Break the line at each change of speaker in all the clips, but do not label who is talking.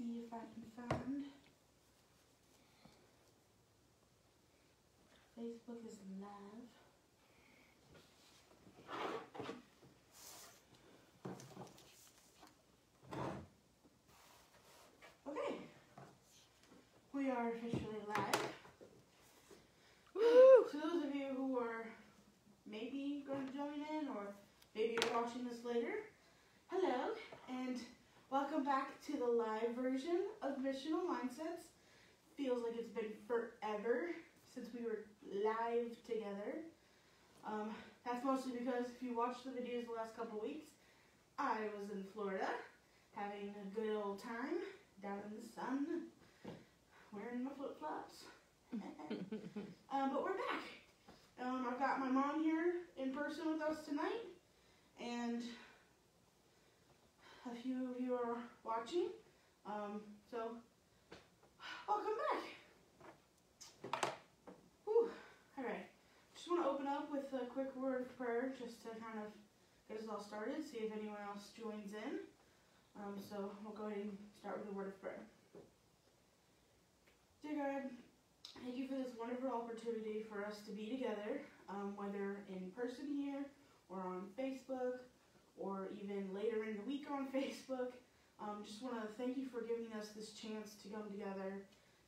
see if I can find. Facebook is live. Okay. We are officially live. Woo! So those of you who are maybe going to join in, or maybe you're watching this later, hello, and welcome back to the live version of Missional Mindsets. Feels like it's been forever since we were live together. That's mostly because if you watched the videos the last couple weeks, I was in Florida having a good old time down in the sun, wearing my flip-flops. But we're back. I've got my mom here in person with us tonight, and a few of you are watching. So welcome back. Whew. All right. Just want to open up with a quick word of prayer just to kind of get us all started, see if anyone else joins in. So we'll go ahead and start with a word of prayer. Dear God, thank you for this wonderful opportunity for us to be together, whether in person here or on Facebook or even later in the week on Facebook. Just want to thank you for giving us this chance to come together,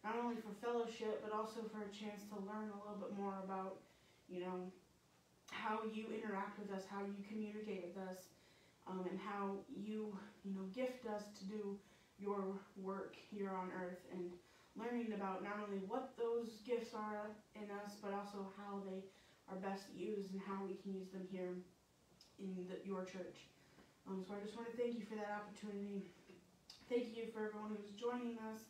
not only for fellowship, but also for a chance to learn a little bit more about, how you interact with us, how you communicate with us, and how you, gift us to do your work here on earth, and learning about not only what those gifts are in us, but also how they are best used and how we can use them here in your church. So I just want to thank you for that opportunity. Thank you for everyone who's joining us,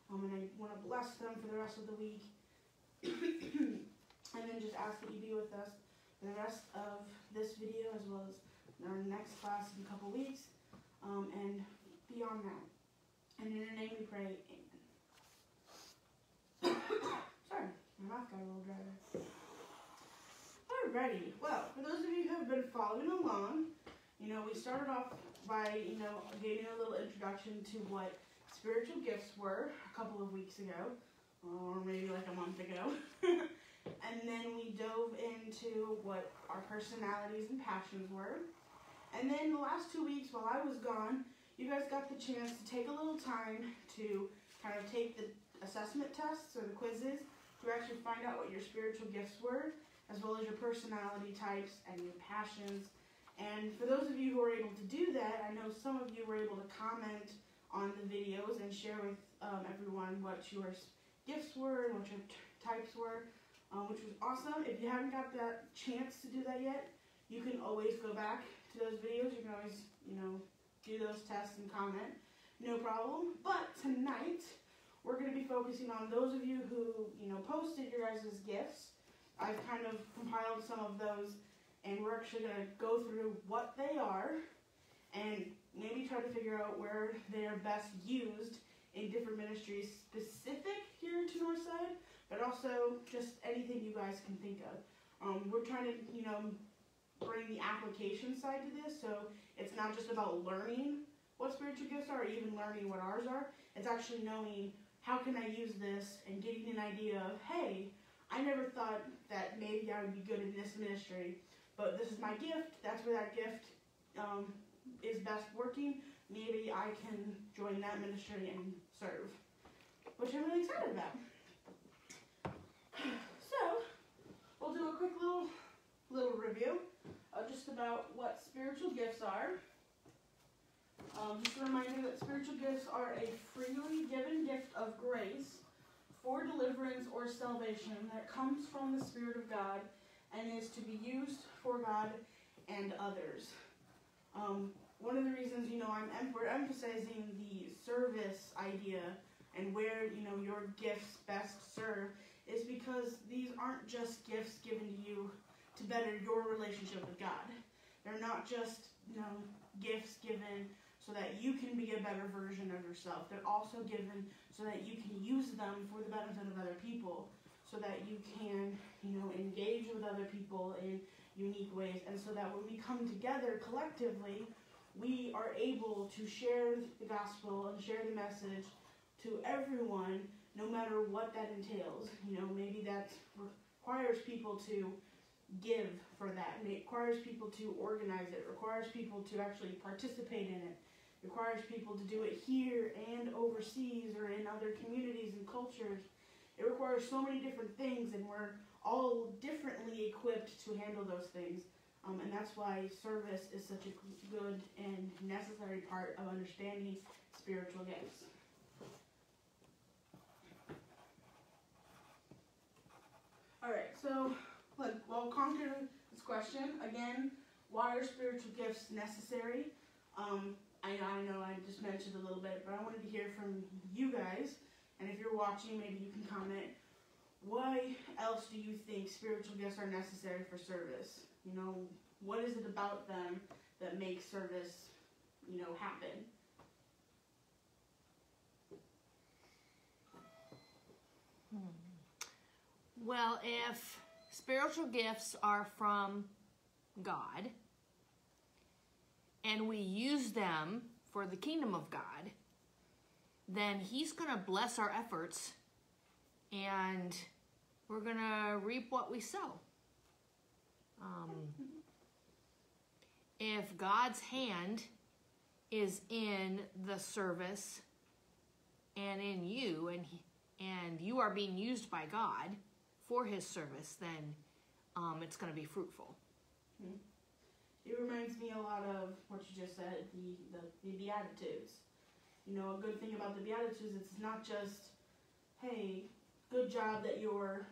and I want to bless them for the rest of the week. And then just ask that you be with us for the rest of this video as well as our next class in a couple weeks, and beyond that. And in your name we pray, amen. Sorry, my mouth got a little dry there. Alrighty, well, for those of you who have been following along, we started off by, giving a little introduction to what spiritual gifts were a couple of weeks ago, or maybe like a month ago. And then we dove into what our personalities and passions were. And then the last 2 weeks while I was gone, you guys got the chance to take a little time to kind of take the assessment tests or the quizzes to actually find out what your spiritual gifts were, as well as your personality types and your passions. And for those of you who were able to do that, I know some of you were able to comment on the videos and share with everyone what your gifts were and what your types were, which was awesome. If you haven't got that chance to do that yet, you can always go back to those videos. You can always, do those tests and comment. No problem. But tonight, we're going to be focusing on those of you who, posted your guys' gifts. I've kind of compiled some of those, and we're actually going to go through what they are and maybe try to figure out where they are best used in different ministries specific here to Northside, but also just anything you guys can think of. We're trying to, bring the application side to this, so it's not just about learning what spiritual gifts are or even learning what ours are. It's actually knowing how can I use this and getting an idea of, hey, I never thought that maybe I would be good in this ministry, but this is my gift. That's where that gift is best working. Maybe I can join that ministry and serve, which I'm really excited about. So, we'll do a quick little review just about what spiritual gifts are. Just a reminder that spiritual gifts are a freely given gift of grace for deliverance or salvation that comes from the Spirit of God and is to be used for God and others. One of the reasons, we're emphasizing the service idea and where, your gifts best serve is because these aren't just gifts given to you to better your relationship with God. They're not just, gifts given so that you can be a better version of yourself. They're also given so that you can use them for the benefit of other people, so that you can, engage with other people in unique ways, and so that when we come together collectively, we are able to share the gospel and share the message to everyone, no matter what that entails. Maybe that requires people to give for that. It requires people to organize it. It requires people to actually participate in it. It requires people to do it here and overseas or in other communities and cultures. It requires so many different things, and we're all differently equipped to handle those things. And that's why service is such a good and necessary part of understanding spiritual gifts. All right, so we'll conquer this question. Again, why are spiritual gifts necessary? I know I just mentioned a little bit, but I wanted to hear from you guys. And if you're watching, maybe you can comment. Why else do you think spiritual gifts are necessary for service? What is it about them that makes service, happen?
Well, if spiritual gifts are from God and we use them for the kingdom of God, then He's going to bless our efforts and we're going to reap what we sow. If God's hand is in the service and in you, and you are being used by God for His service, then it's going to be fruitful.
It reminds me a lot of what you just said, the Beatitudes. A good thing about the Beatitudes, it's not just, hey, good job that you're,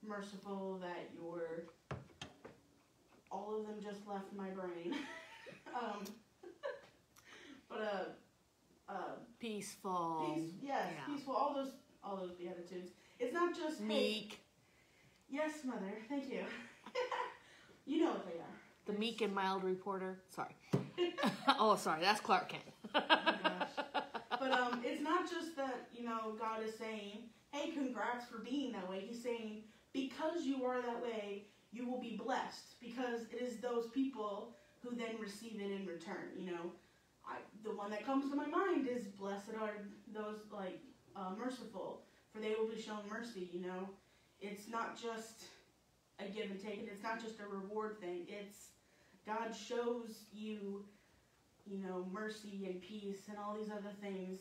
merciful, that you're... All of them just left my brain.
Peaceful.
Peaceful. All those Beatitudes. It's not just
meek.
Hey, yes, Mother. Thank you. You know what they are.
The meek and mild reporter. Sorry. Oh, sorry. That's Clark Kent.
Oh my gosh. But it's not just that God is saying, "Hey, congrats for being that way." He's saying, because you are that way, you will be blessed, because it is those people who then receive it in return. The one that comes to my mind is, blessed are those merciful, for they will be shown mercy. It's not just a give and take, and it's not just a reward thing. It's God shows you, mercy and peace and all these other things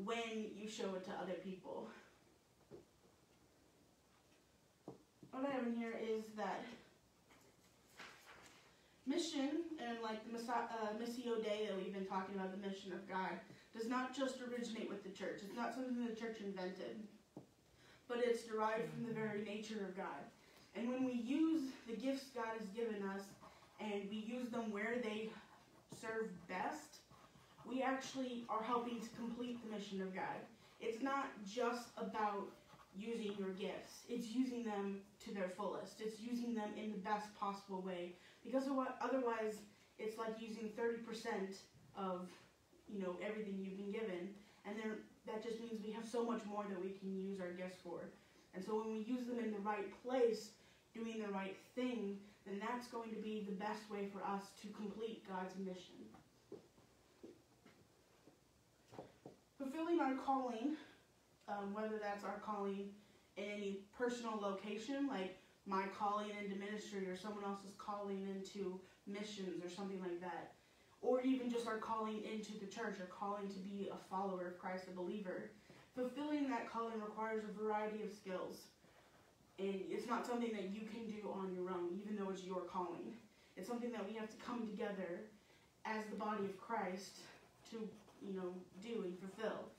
when you show it to other people. What I have in here is that mission, and the Missio Dei that we've been talking about, the mission of God, does not just originate with the church. It's not something the church invented, but it's derived from the very nature of God. And when we use the gifts God has given us, and we use them where they serve best, we actually are helping to complete the mission of God. It's not just about using your gifts. It's using them to their fullest. It's using them in the best possible way. Because otherwise, it's like using 30% of, everything you've been given. And that just means we have so much more that we can use our gifts for. And so when we use them in the right place, doing the right thing, then that's going to be the best way for us to complete God's mission. Fulfilling our calling, whether that's our calling in any personal location, like my calling into ministry or someone else's calling into missions or something like that, or even just our calling into the church, or calling to be a follower of Christ, a believer. Fulfilling that calling requires a variety of skills. And it's not something that you can do on your own, even though it's your calling. It's something that we have to come together as the body of Christ to, do and fulfill.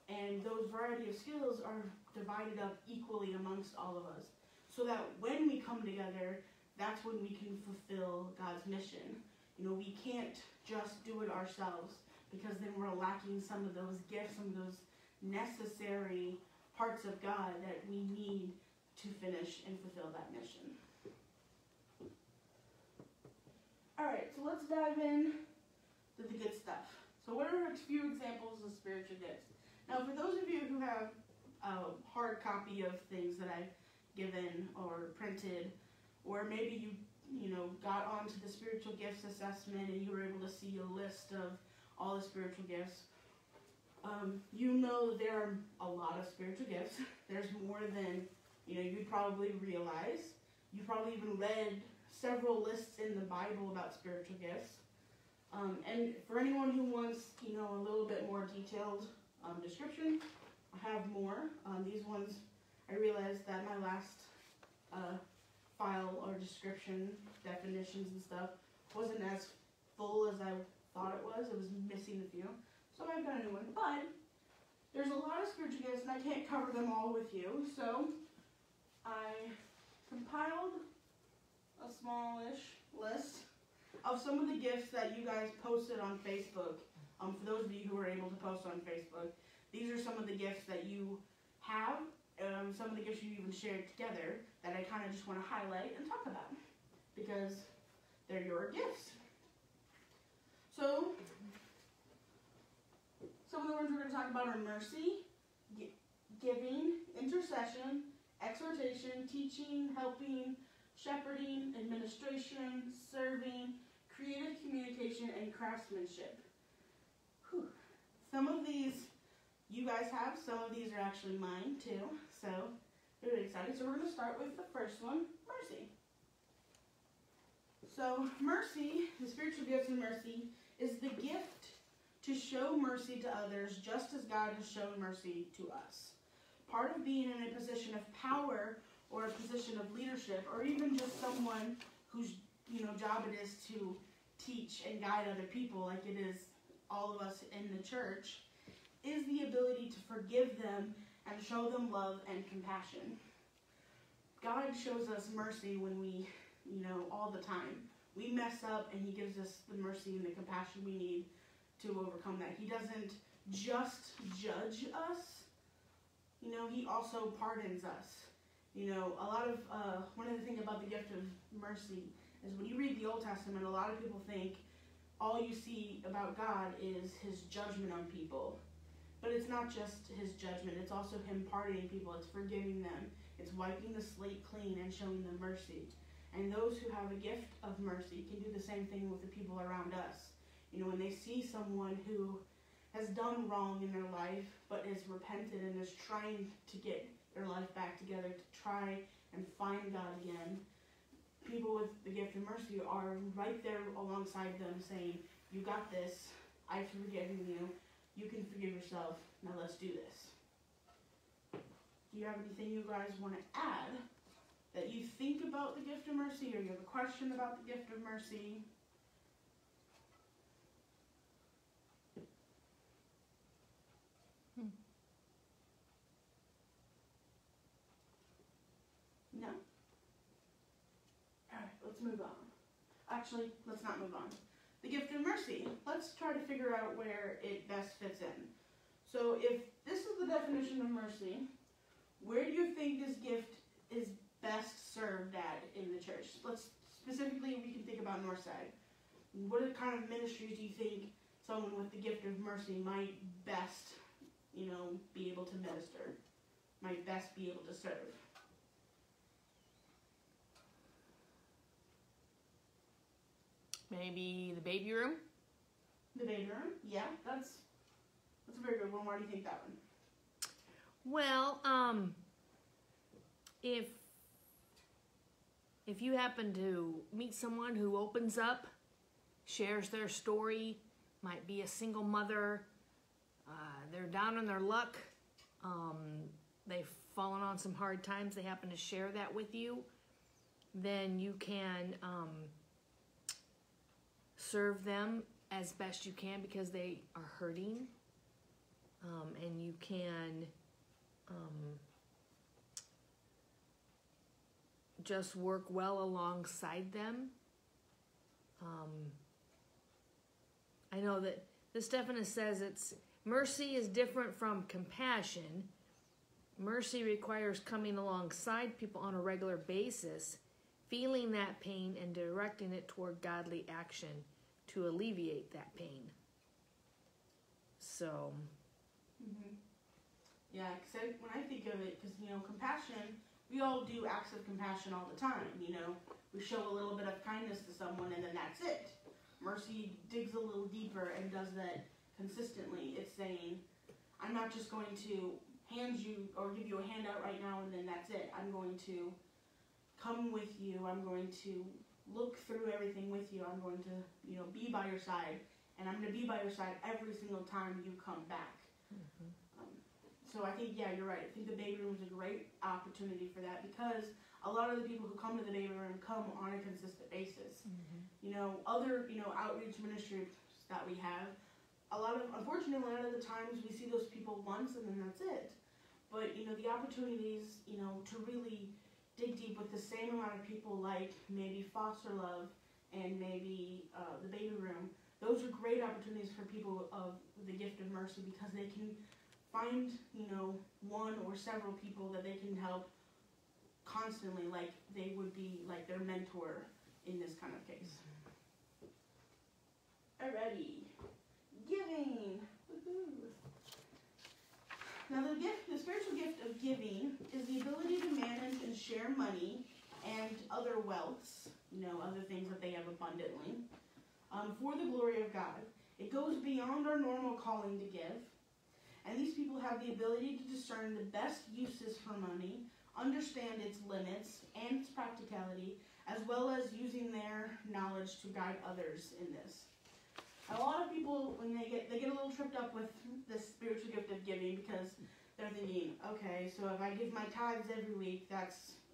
And those variety of skills are divided up equally amongst all of us, so that when we come together, that's when we can fulfill God's mission. We can't just do it ourselves, because then we're lacking some of those gifts, some of those necessary parts of God that we need to finish and fulfill that mission. All right, so let's dive in to the good stuff. So what are a few examples of spiritual gifts? Now, for those of you who have a hard copy of things that I've given or printed, or maybe you got onto the spiritual gifts assessment and you were able to see a list of all the spiritual gifts, there are a lot of spiritual gifts. There's more than, you probably realize. You probably even read several lists in the Bible about spiritual gifts. And for anyone who wants, a little bit more detailed description, I have more. These ones, I realized that my last file or description, definitions and stuff, wasn't as full as I thought it was. It was missing a few. So I've got a new one. But there's a lot of spiritual gifts, and I can't cover them all with you. So I compiled a smallish list of some of the gifts that you guys posted on Facebook. For those of you who were able to post on Facebook, these are some of the gifts that you have, some of the gifts you even shared together that I kind of just want to highlight and talk about because they're your gifts. So, some of the ones we're going to talk about are mercy, giving, intercession, exhortation, teaching, helping, shepherding, administration, serving, creative communication, and craftsmanship. Whew. Some of these you guys have, some of these are actually mine too, so really excited. So we're going to start with the first one, mercy. So mercy, the spiritual gifts in mercy, is the gift to show mercy to others just as God has shown mercy to us. Part of being in a position of power or a position of leadership, or even just someone whose job it is to teach and guide other people, like it is all of us in the church, is the ability to forgive them and show them love and compassion. God shows us mercy when we, all the time. We mess up and He gives us the mercy and the compassion we need to overcome that. He doesn't just judge us, He also pardons us. One of the things about the gift of mercy is when you read the Old Testament, a lot of people think all you see about God is His judgment on people. But it's not just His judgment, it's also Him pardoning people, it's forgiving them, it's wiping the slate clean and showing them mercy. And those who have a gift of mercy can do the same thing with the people around us. When they see someone who has done wrong in their life, but is repentant and is trying to get their life back together, to try and find God again, people with the gift of mercy are right there alongside them saying, you got this, I've forgiven you, you can forgive yourself, now let's do this. Do you have anything you guys want to add that you think about the gift of mercy, or you have a question about the gift of mercy? No? Alright, let's move on. Actually, let's not move on. The gift of mercy. Let's try to figure out where it best fits in. So if this is the definition of mercy, where do you think this gift is best served at in the church? Specifically, we can think about Northside. What kind of ministries do you think someone with the gift of mercy might best, be able to minister, might best be able to serve?
Maybe the baby room?
The baby room? Yeah, that's a very good one. Why do you think that one?
Well, if you happen to meet someone who opens up, shares their story, might be a single mother, they're down on their luck, they've fallen on some hard times, they happen to share that with you, then you can serve them as best you can because they are hurting, and you can just work well alongside them. I know that this definitely says mercy is different from compassion. Mercy requires coming alongside people on a regular basis, feeling that pain and directing it toward godly action to alleviate that pain. So.
Mm-hmm. Yeah, because when I think of it, because, compassion, we all do acts of compassion all the time. You know, we show a little bit of kindness to someone and then that's it. Mercy digs a little deeper and does that consistently. It's saying, I'm not just going to hand you or give you a handout right now and then that's it. I'm going to come with you. I'm going to look through everything with you. I'm going to, you know, be by your side. And I'm going to be by your side every single time you come back. Mm-hmm. So I think, yeah, you're right. I think the baby room is a great opportunity for that because a lot of the people who come to the baby room come on a consistent basis. Mm-hmm. You know, other, you know, outreach ministries that we have, unfortunately, a lot of the times we see those people once and then that's it. But, you know, the opportunities, you know, to really dig deep with the same amount of people like maybe foster love and maybe the baby room, those are great opportunities for people of the gift of mercy because they can find, you know, one or several people that they can help constantly, like they would be like their mentor in this kind of case. Alrighty, giving. Woo-hoo. Now the spiritual gift of giving is the ability to manage and share money and other wealths, you know, other things that they have abundantly, for the glory of God. It goes beyond our normal calling to give, and these people have the ability to discern the best uses for money, understand its limits and its practicality, as well as using their knowledge to guide others in this. A lot of people, when they get a little tripped up with this spiritual gift of giving because they're thinking, okay, so if I give my tithes every week,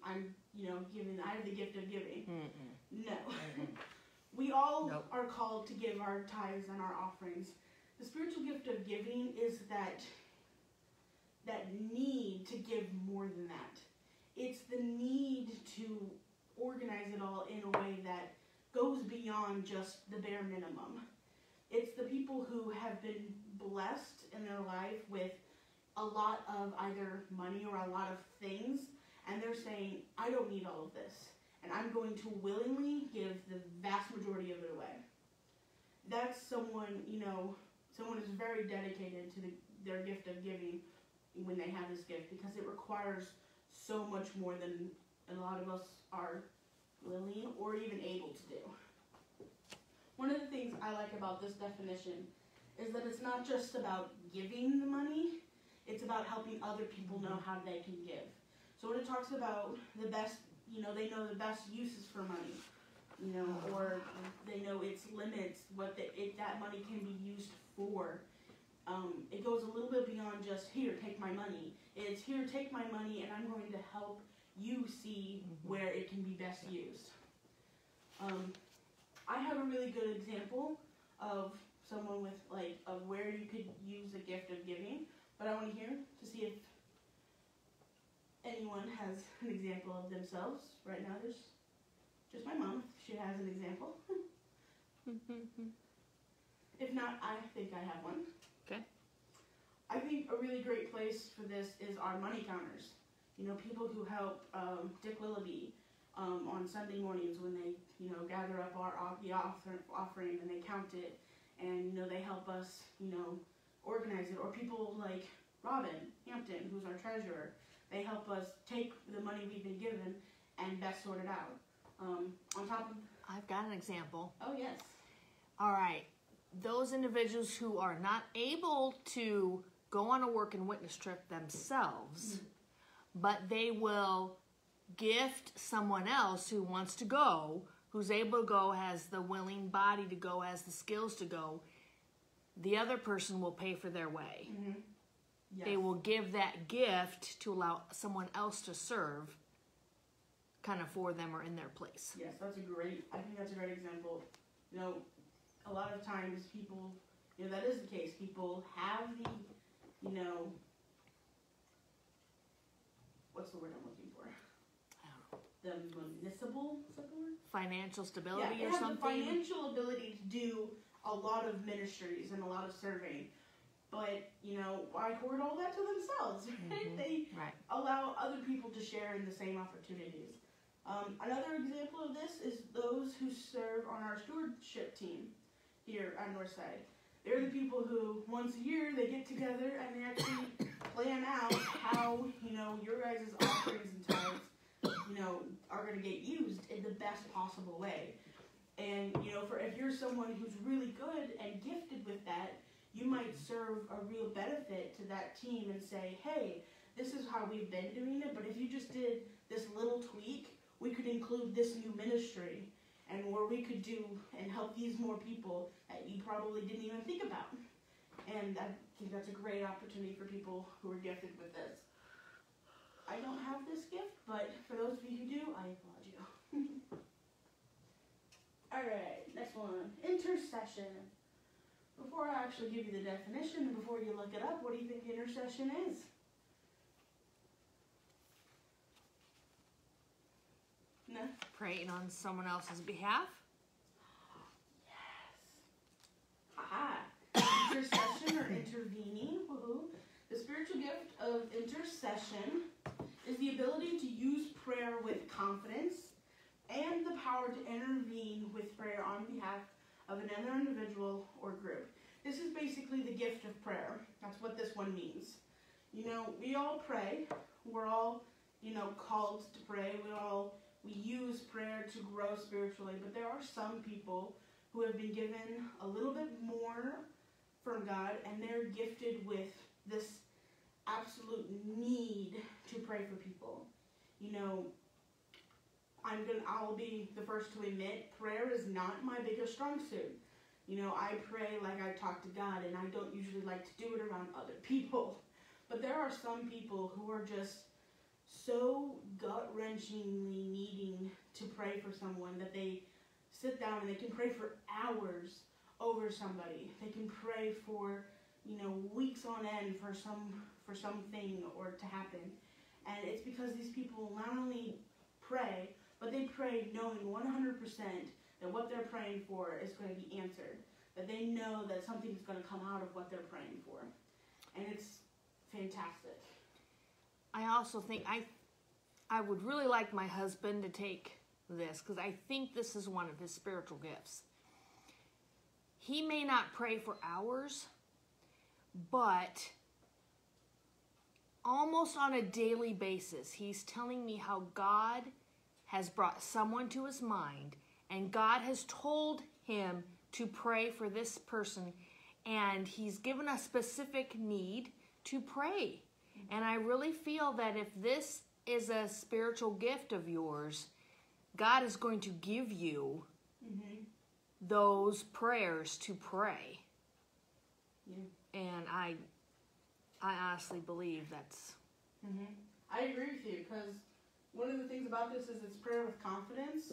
I'm giving. I have the gift of giving. Mm-mm. No, mm-mm. We all are called to give our tithes and our offerings. The spiritual gift of giving is that need to give more than that. It's the need to organize it all in a way that goes beyond just the bare minimum. It's the people who have been blessed in their life with a lot of either money or a lot of things, and they're saying, I don't need all of this, and I'm going to willingly give the vast majority of it away. That's someone, you know, someone who's very dedicated to their gift of giving when they have this gift, because it requires so much more than a lot of us are willing or even able to do. One of the things I like about this definition is that it's not just about giving the money, it's about helping other people know how they can give. So when it talks about the best, you know, they know the best uses for money, you know, or they know its limits, what that money can be used for. It goes a little bit beyond just, here, take my money. It's, here, take my money, and I'm going to help you see where it can be best used. I have a really good example of someone with, like, of where you could use a gift of giving, but I want to hear to see if anyone has an example of themselves. Right now, there's just my mom. She has an example. If not, I think I have one.
Okay.
I think a really great place for this is our money counters. You know, people who help Dick Willoughby on Sunday mornings when they, you know, gather up the offering and they count it, and, you know, they help us, you know, organize it. Or people like Robin Hampton, who's our treasurer. They help us take the money we've been given and best sort it out. On top of...
I've got an example.
Oh, yes.
All right. Those individuals who are not able to go on a work and witness trip themselves, but they will gift someone else who wants to go, who's able to go, has the willing body to go, has the skills to go, the other person will pay for their way. Mm-hmm. Yes. They will give that gift to allow someone else to serve kind of for them or in their place.
Yes, I think that's a great example. You know, a lot of times people, you know, that is the case. People have the, you know, what's the word I'm looking for?
I don't know.
The municipal, is that the word?
Financial stability
or something?
something?
They have the financial ability to do a lot of ministries and a lot of serving. But, you know, why hoard all that to themselves, right? Mm-hmm. They allow other people to share in the same opportunities. Another example of this is those who serve on our stewardship team here at Northside. They're the people who, once a year, they get together and they actually plan out how, your guys' offerings and tithes, are going to get used in the best possible way. And, if you're someone who's really good and gifted with that, you might serve a real benefit to that team and say, hey, this is how we've been doing it, but if you just did this little tweak, we could include this new ministry, and where we could do and help these more people that you probably didn't even think about. And I think that's a great opportunity for people who are gifted with this. I don't have this gift, but for those of you who do, I applaud you. Alright, next one. Intercession. Before I actually give you the definition, and before you look it up, what do you think intercession is? No?
Praying on someone else's behalf.
Yes. Haha. Intercession or intervening. Woohoo. The spiritual gift of intercession is the ability to use prayer with confidence and the power to intervene with prayer on behalf of another individual or group. This is basically the gift of prayer. That's what this one means. We all pray. We're all, called to pray. We use prayer to grow spiritually, but there are some people who have been given a little bit more from God, and they're gifted with this absolute need to pray for people. I'll be the first to admit, prayer is not my biggest strong suit. I pray like I talk to God, and I don't usually like to do it around other people. But there are some people who are just so gut-wrenchingly needing to pray for someone that they sit down and they can pray for hours over somebody. They can pray for, weeks on end for something or to happen. And it's because these people not only pray, but they pray knowing 100% that what they're praying for is going to be answered. That they know that something's going to come out of what they're praying for. And it's fantastic.
I also think I would really like my husband to take this, because I think this is one of his spiritual gifts. He may not pray for hours, but almost on a daily basis, he's telling me how God has brought someone to his mind, and God has told him to pray for this person, and he's given a specific need to pray. And I really feel that if this is a spiritual gift of yours, God is going to give you those prayers to pray. Yeah. And I honestly believe that's...
I agree with you, because one of the things about this is it's prayer with confidence.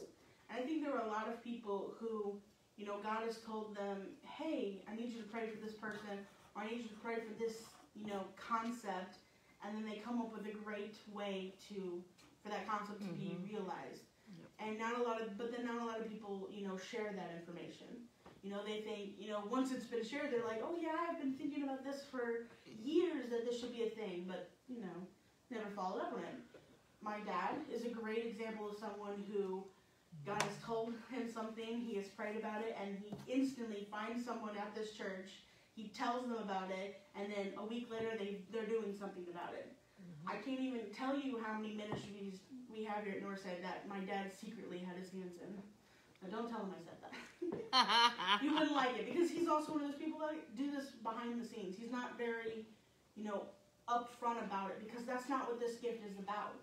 And I think there are a lot of people who, God has told them, hey, I need you to pray for this person, or I need you to pray for this, concept. And then they come up with a great way for that concept to be realized. Yep. And not a lot of people, share that information. They think, once it's been shared, they're like, oh yeah, I've been thinking about this for years that this should be a thing, but, never followed up on it. My dad is a great example of someone who God has told him something, he has prayed about it, and he instantly finds someone at this church, he tells them about it, and then a week later they're doing something about it. I can't even tell you how many ministries we have here at Northside that my dad secretly had his hands in. Now, don't tell him I said that. He wouldn't like it, because he's also one of those people that do this behind the scenes. He's not very, upfront about it, because that's not what this gift is about.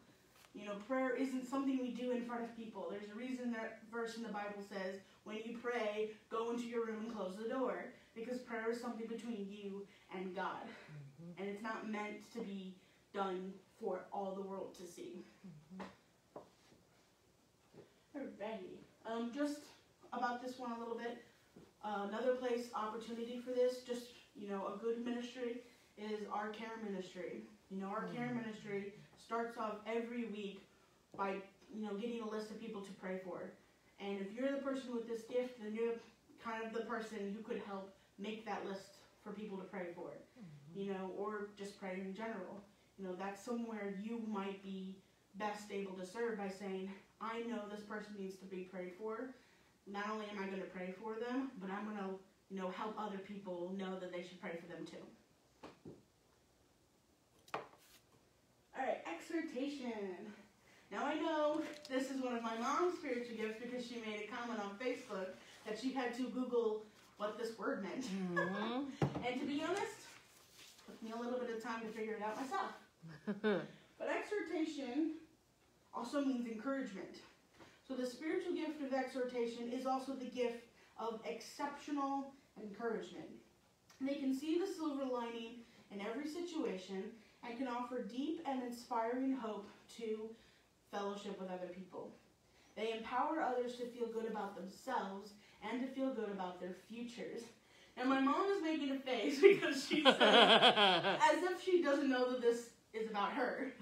Prayer isn't something we do in front of people. There's a reason that verse in the Bible says, when you pray, go into your room and close the door. Because prayer is something between you and God. And it's not meant to be done for all the world to see. Alrighty. Just about this one a little bit. Another opportunity for this, just, a good ministry, is our care ministry. Our care ministry starts off every week by, getting a list of people to pray for. And if you're the person with this gift, then you're kind of the person who could help make that list for people to pray for, or just pray in general. That's somewhere you might be best able to serve by saying, I know this person needs to be prayed for. Not only am I going to pray for them, but I'm going to help other people know that they should pray for them too. All right, exhortation. Now I know this is one of my mom's spiritual gifts because she made a comment on Facebook that she had to Google what this word meant. Mm-hmm. And to be honest, it took me a little bit of time to figure it out myself. But exhortation also means encouragement. So the spiritual gift of exhortation is also the gift of exceptional encouragement. They can see the silver lining in every situation and can offer deep and inspiring hope to fellowship with other people. They empower others to feel good about themselves and to feel good about their futures. And my mom is making a face because she says, as if she doesn't know that this is about her.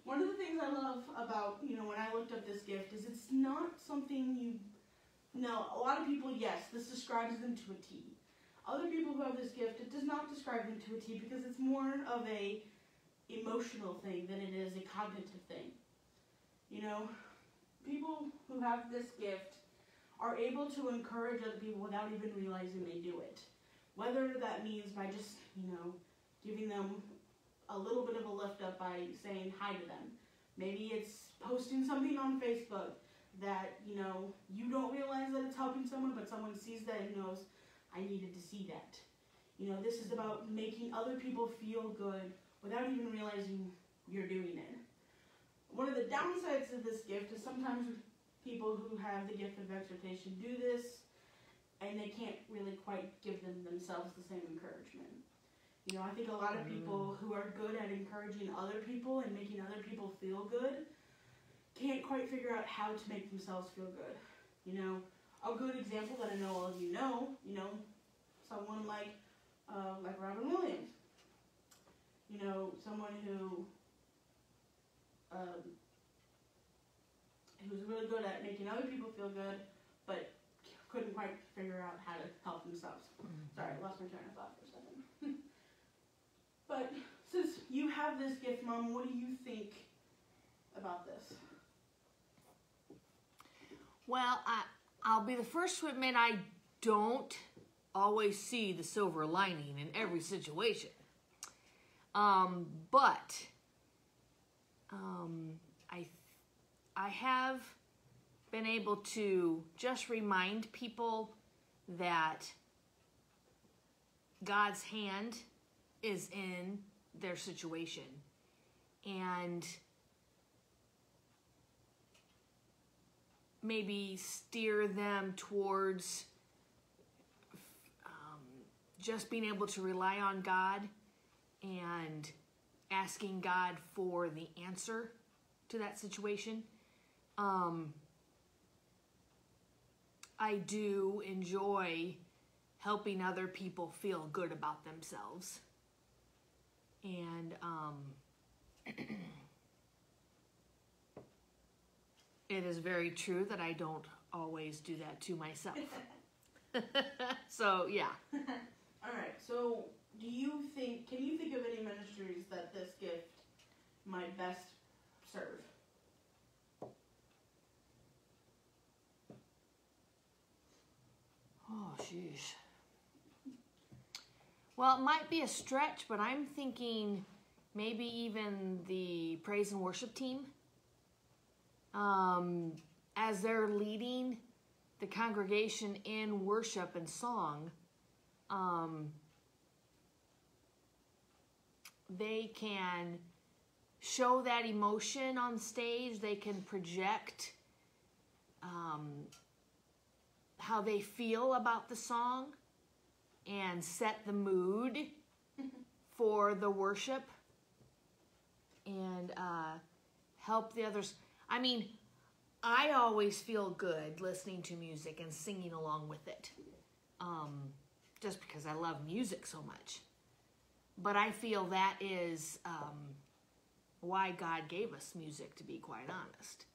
One of the things I love about, when I looked up this gift is it's not something a lot of people, yes, this describes them to a T. Other people who have this gift, it does not describe them to a T because it's more of a emotional thing than it is a cognitive thing. People who have this gift are able to encourage other people without even realizing they do it. Whether that means by just, giving them a little bit of a lift up by saying hi to them. Maybe it's posting something on Facebook that, you don't realize that it's helping someone, but someone sees that and knows, I needed to see that. This is about making other people feel good without even realizing you're doing it. One of the downsides of this gift is sometimes people who have the gift of exhortation do this and they can't really quite give themselves the same encouragement. I think a lot of people who are good at encouraging other people and making other people feel good can't quite figure out how to make themselves feel good. A good example that I know all of you know, someone like Robin Williams. Someone who's really good at making other people feel good, but couldn't quite figure out how to help themselves. Sorry, I lost my train of thought for a second. But since you have this gift, Mom, what do you think about this?
Well, I'll be the first to admit I don't always see the silver lining in every situation. But I have been able to just remind people that God's hand is in their situation and maybe steer them towards just being able to rely on God and asking God for the answer to that situation. I do enjoy helping other people feel good about themselves. And it is very true that I don't always do that to myself. So, yeah.
All right, so can you think of any ministries that this gift might best serve?
Oh, sheesh. Well, it might be a stretch, but I'm thinking maybe even the praise and worship team. As they're leading the congregation in worship and song, they can show that emotion on stage. They can project how they feel about the song and set the mood for the worship and help the others. I mean, I always feel good listening to music and singing along with it, just because I love music so much. But I feel that is why God gave us music, to be quite honest.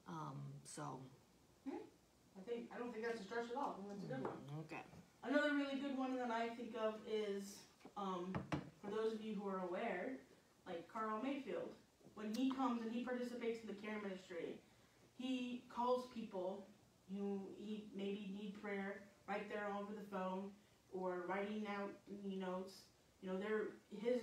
I don't think that's a stretch at all. I think that's a good one.
Okay.
Another really good one that I think of is, for those of you who are aware, like Carl Mayfield. When he comes and he participates in the care ministry, he calls people who maybe need prayer right there over the phone or writing out notes. His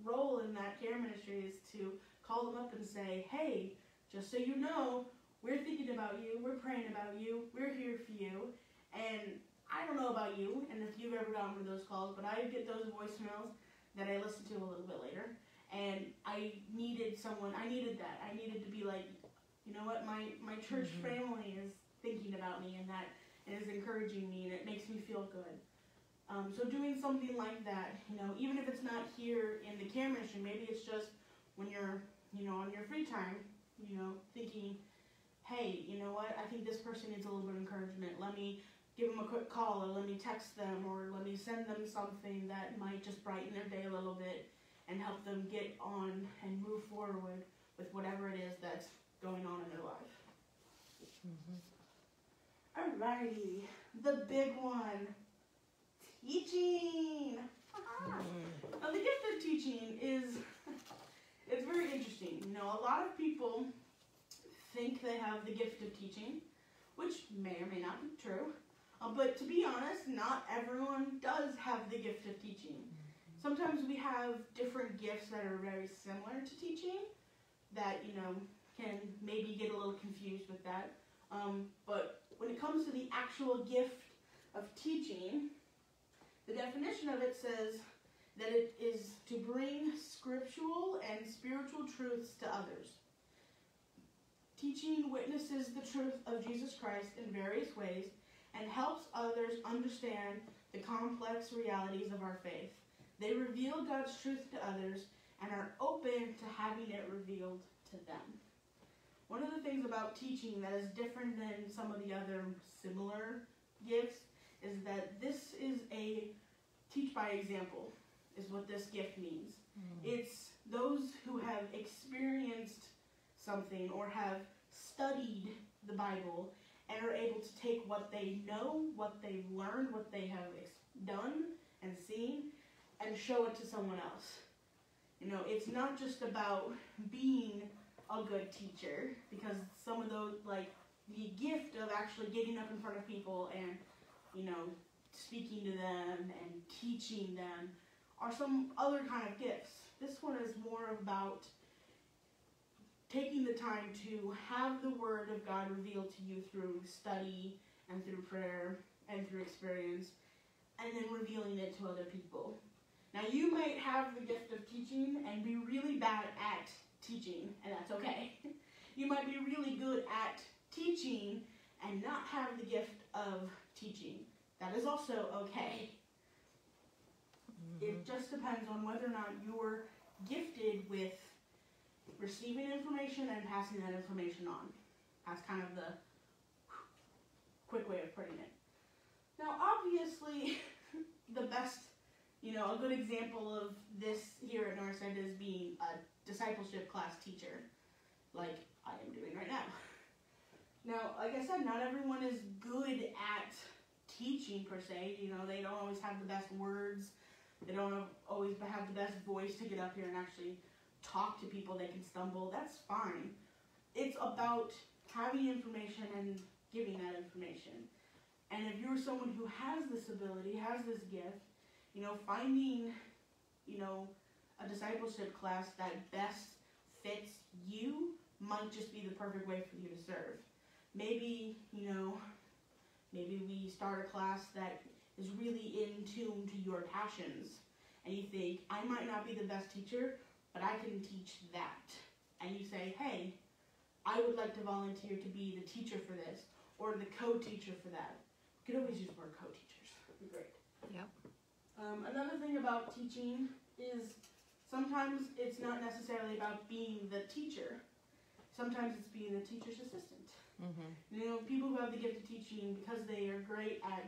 role in that care ministry is to call them up and say, hey, just so you know, we're thinking about you, we're praying about you, we're here for you. And I don't know about you, and if you've ever gotten one of those calls, but I get those voicemails that I listen to a little bit later, and I needed that. I needed to be like, you know what, my church family is thinking about me, and that is encouraging me, and it makes me feel good. So doing something like that, even if it's not here in the care ministry, maybe it's just when you're, on your free time, thinking, hey, you know what, I think this person needs a little bit of encouragement. Let me give them a quick call, or let me text them, or let me send them something that might just brighten their day a little bit and help them get on and move forward with whatever it is that's going on in their life. Alrighty, the big one. Teaching. Now the gift of teaching it's very interesting. A lot of people think they have the gift of teaching, which may or may not be true. But to be honest, not everyone does have the gift of teaching. Sometimes we have different gifts that are very similar to teaching that, can maybe get a little confused with that. But when it comes to the actual gift of teaching, the definition of it says that it is to bring scriptural and spiritual truths to others. Teaching witnesses the truth of Jesus Christ in various ways and helps others understand the complex realities of our faith. They reveal God's truth to others and are open to having it revealed to them. One of the things about teaching that is different than some of the other similar gifts is that this is a teach by example, is what this gift means. It's those who have experienced something or have studied the Bible and are able to take what they know, what they've learned, what they have done and seen, and show it to someone else. It's not just about being a good teacher, because some of those, like the gift of actually getting up in front of people and, speaking to them and teaching them are some other kind of gifts. This one is more about taking the time to have the Word of God revealed to you through study and through prayer and through experience, and then revealing it to other people. Now, you might have the gift of teaching and be really bad at teaching, and that's okay. You might be really good at teaching and not have the gift of teaching. That is also okay. It just depends on whether or not you're gifted with receiving information and passing that information on. That's kind of the quick way of putting it. Now, obviously, the best, a good example of this here at Northside is being a discipleship class teacher, like I am doing right now. Now, like I said, not everyone is good at teaching per se. They don't always have the best words. They don't always have the best voice to get up here and actually talk to people. They can stumble. That's fine. It's about having information and giving that information. And if you're someone who has this ability, has this gift, finding, a discipleship class that best fits you might just be the perfect way for you to serve. Maybe, maybe we start a class that is really in tune to your passions. And you think, I might not be the best teacher, but I can teach that. And you say, hey, I would like to volunteer to be the teacher for this, or the co-teacher for that. We could always use the word co-teachers. That'd be great.
Yep.
Another thing about teaching is sometimes it's not necessarily about being the teacher. Sometimes it's being the teacher's assistant. People who have the gift of teaching, because they are great at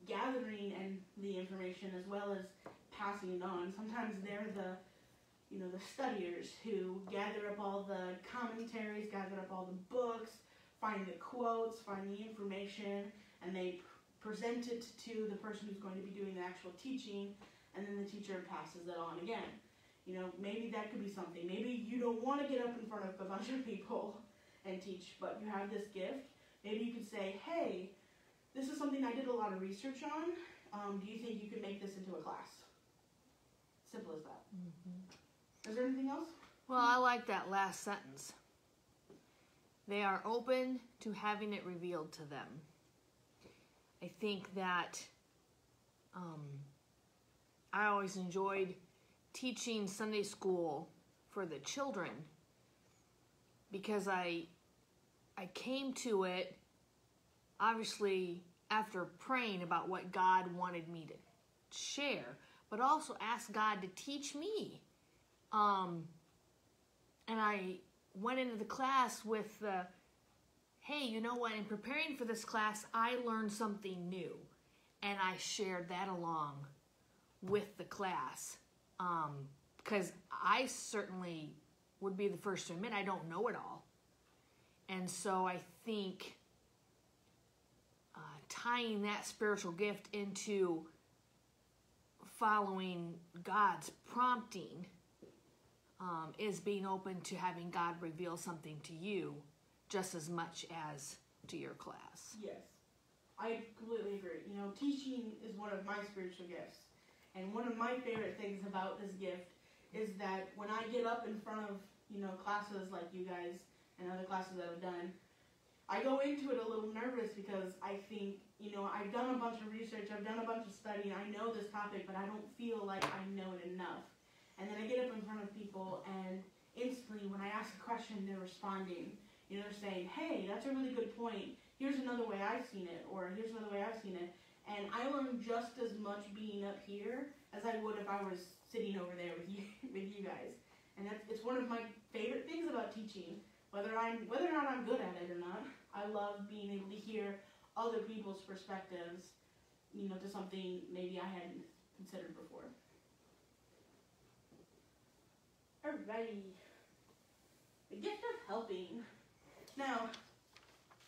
gathering and the information as well as passing it on, sometimes they're the studiers who gather up all the commentaries, gather up all the books, find the quotes, find the information, and they present it to the person who's going to be doing the actual teaching, and then the teacher passes it on again. Maybe that could be something. Maybe you don't want to get up in front of a bunch of people and teach, but you have this gift. Maybe you could say, hey, this is something I did a lot of research on. Do you think you could make this into a class? Simple as that. Mm-hmm. Is there anything else?
Well, I like that last sentence. They are open to having it revealed to them. I think that I always enjoyed teaching Sunday school for the children because I came to it obviously after praying about what God wanted me to share, but also asked God to teach me. And I went into the class with hey, you know what, in preparing for this class, I learned something new. And I shared that along with the class. Because I certainly would be the first to admit I don't know it all. And so I think tying that spiritual gift into following God's prompting is being open to having God reveal something to you just as much as to your class.
Yes, I completely agree. You know, teaching is one of my spiritual gifts. And one of my favorite things about this gift is that when I get up in front of, you know, classes like you guys and other classes that I've done, I go into it a little nervous because I think, you know, I've done a bunch of research, I've done a bunch of studying, I know this topic, but I don't feel like I know it enough. And then I get up in front of people and instantly when I ask a question, they're responding. You know, they're saying, hey, that's a really good point. Here's another way I've seen it, or here's another way I've seen it. And I learn just as much being up here as I would if I was sitting over there with you guys. And it's one of my favorite things about teaching. Whether or not I'm good at it or not, I love being able to hear other people's perspectives, you know, to something maybe I hadn't considered before. Alrighty. The gift of helping. Now,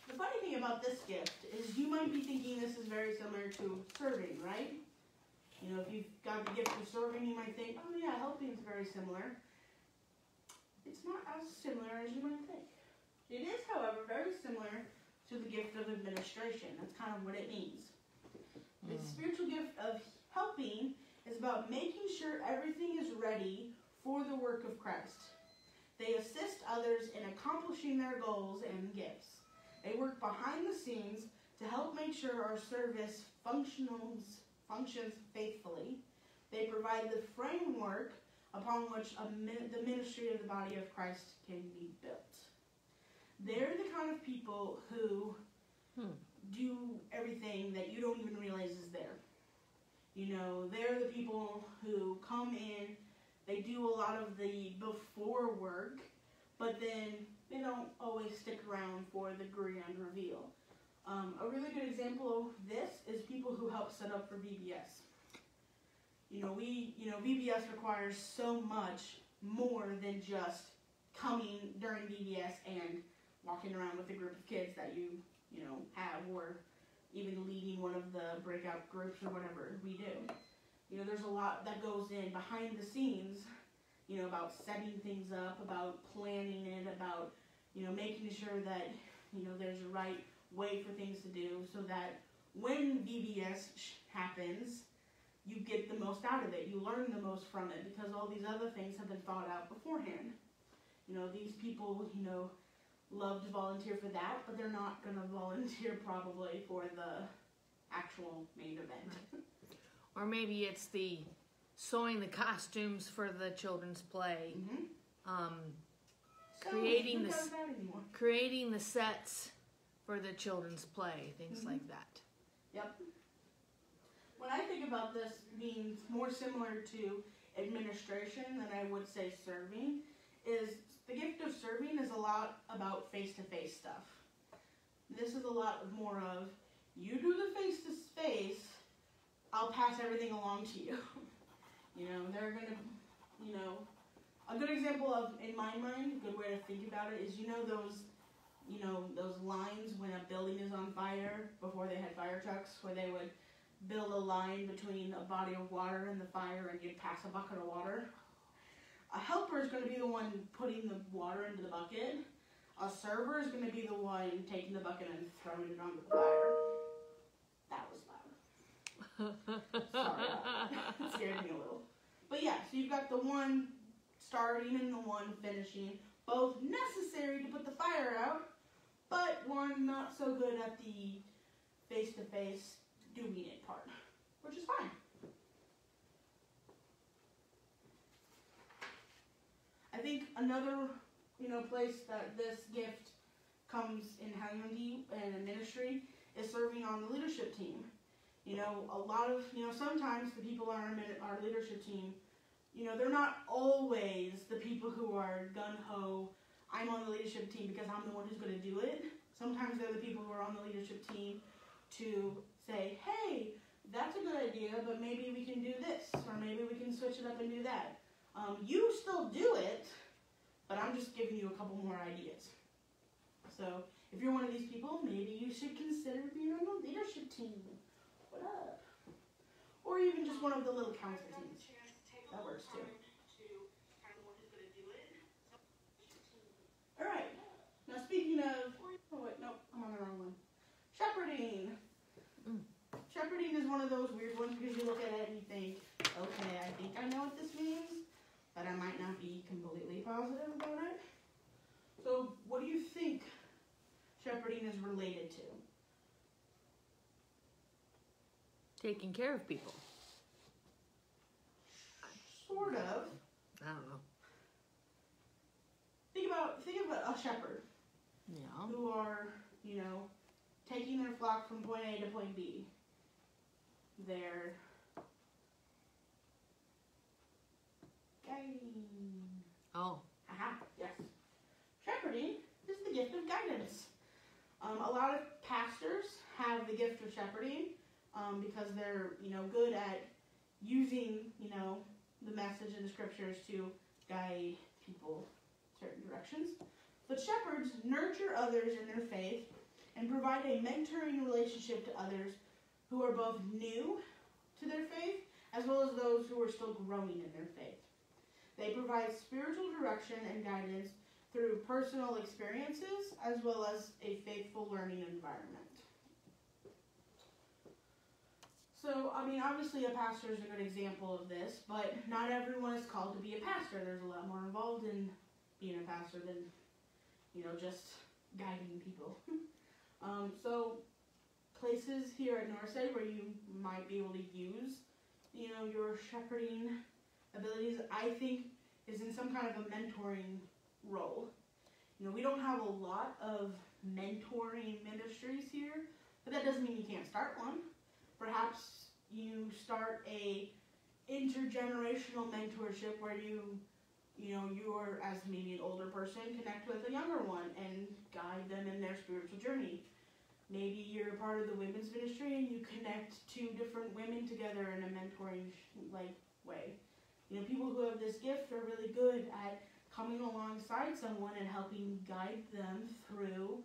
the funny thing about this gift is you might be thinking this is very similar to serving, right? You know, if you've got the gift of serving, you might think, oh yeah, helping is very similar. It's not as similar as you might think. It is, however, very similar to the gift of administration. That's kind of what it means. The spiritual gift of helping is about making sure everything is ready for the work of Christ. They assist others in accomplishing their goals and gifts. They work behind the scenes to help make sure our service functions faithfully. They provide the framework upon which the ministry of the body of Christ can be built. They're the kind of people who do everything that you don't even realize is there. You know, they're the people who come in, they do a lot of the before work, but then they don't always stick around for the grand reveal. A really good example of this is people who help set up for VBS. VBS requires so much more than just coming during VBS and walking around with a group of kids that you have, or even leading one of the breakout groups or whatever we do. You know, there's a lot that goes in behind the scenes, you know, about setting things up, about planning it, about, you know, making sure that, you know, there's a right way for things to do so that when VBS happens, you get the most out of it. You learn the most from it because all these other things have been thought out beforehand. You know, these people, you know, love to volunteer for that, but they're not going to volunteer probably for the actual main event.
Or maybe it's the sewing the costumes for the children's play, creating the sets for the children's play, things like that.
Yep. When I think about this being more similar to administration than I would say serving, is the gift of serving is a lot about face-to-face stuff. This is a lot more of, you do the face-to-face, I'll pass everything along to you. You know, they're going to, you know, a good example of, in my mind, a good way to think about it is, those lines when a building is on fire before they had fire trucks, where they would build a line between a body of water and the fire and you'd pass a bucket of water. A helper is going to be the one putting the water into the bucket. A server is going to be the one taking the bucket and throwing it onto the fire. Sorry about that. It scared me a little. But yeah, so you've got the one starting and the one finishing, both necessary to put the fire out, but one not so good at the face-to-face doing it part, which is fine. I think another, place that this gift comes in handy in a ministry is serving on the leadership team. A lot of, sometimes the people on our leadership team, they're not always the people who are gung-ho, I'm on the leadership team because I'm the one who's going to do it. Sometimes they're the people who are on the leadership team to say, hey, that's a good idea, but maybe we can do this, or maybe we can switch it up and do that. You still do it, but I'm just giving you a couple more ideas. So if you're one of these people, maybe you should consider being on the leadership team. What up? Or even just one of the little council teams. That works too. Alright, now speaking of, oh wait, no, I'm on the wrong one. Shepherding. Shepherding is one of those weird ones because you look at it and you think, okay, I think I know what this means, but I might not be completely positive about it. So what do you think shepherding is related to?
Taking care of people.
Sort of.
I don't know.
Think about a shepherd.
Yeah.
Who are, taking their flock from point A to point B. They're guiding.
Oh.
Aha, yes. Shepherding is the gift of guidance. A lot of pastors have the gift of shepherding because they're, good at using, the message in the scriptures to guide people certain directions. But shepherds nurture others in their faith and provide a mentoring relationship to others who are both new to their faith as well as those who are still growing in their faith. They provide spiritual direction and guidance through personal experiences as well as a faithful learning environment. So, obviously a pastor is a good example of this, but not everyone is called to be a pastor. There's a lot more involved in being a pastor than, just guiding people. So, places here at Northside where you might be able to use, your shepherding abilities, I think, is in some kind of a mentoring role. We don't have a lot of mentoring ministries here, but that doesn't mean you can't start one. Perhaps you start a intergenerational mentorship where you're, as maybe an older person, connect with a younger one and guide them in their spiritual journey. Maybe you're part of the women's ministry and you connect two different women together in a mentoring way. People who have this gift are really good at coming alongside someone and helping guide them through,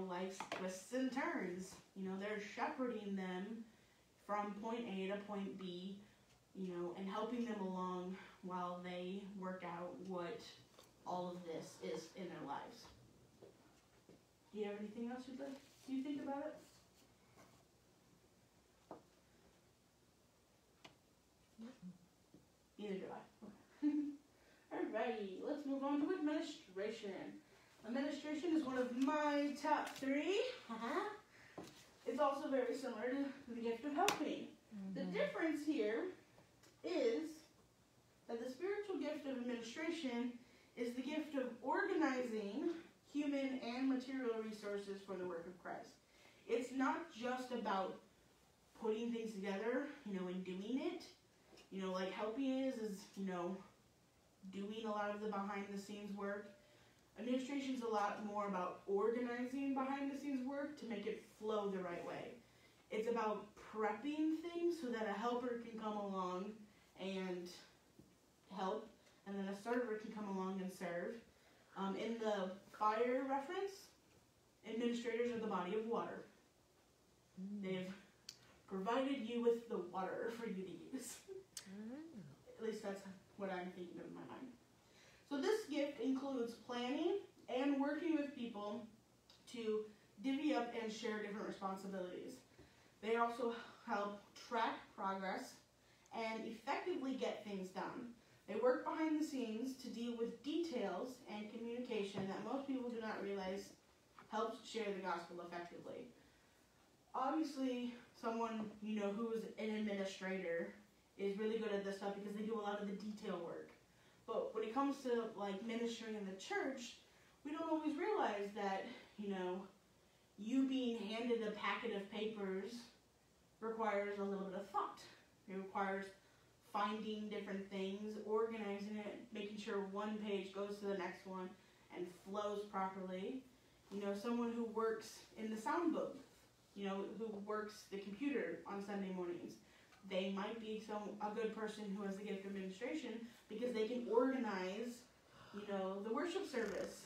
life's twists and turns. They're shepherding them from point A to point B, and helping them along while they work out what all of this is in their lives. Do you have anything else you think about it? Neither do I. Alrighty, let's move on to administration. Administration is one of my top 3. It's also very similar to the gift of helping. Mm-hmm. The difference here is that the spiritual gift of administration is the gift of organizing human and material resources for the work of Christ. It's not just about putting things together, and doing it. Like helping is doing a lot of the behind-the-scenes work. Administration is a lot more about organizing behind-the-scenes work to make it flow the right way. It's about prepping things so that a helper can come along and help, and then a server can come along and serve. In the fire reference, administrators are the body of water. They've provided you with the water for you to use. At least that's what I'm thinking of in my mind. So this gift includes planning and working with people to divvy up and share different responsibilities. They also help track progress and effectively get things done. They work behind the scenes to deal with details and communication that most people do not realize helps share the gospel effectively. Obviously, someone, who is an administrator is really good at this stuff because they do a lot of the detail work. But when it comes to ministry in the church, we don't always realize that, you being handed a packet of papers requires a little bit of thought. It requires finding different things, organizing it, making sure one page goes to the next one and flows properly. Someone who works in the sound booth, who works the computer on Sunday mornings. They might be a good person who has the gift of administration because they can organize, the worship service,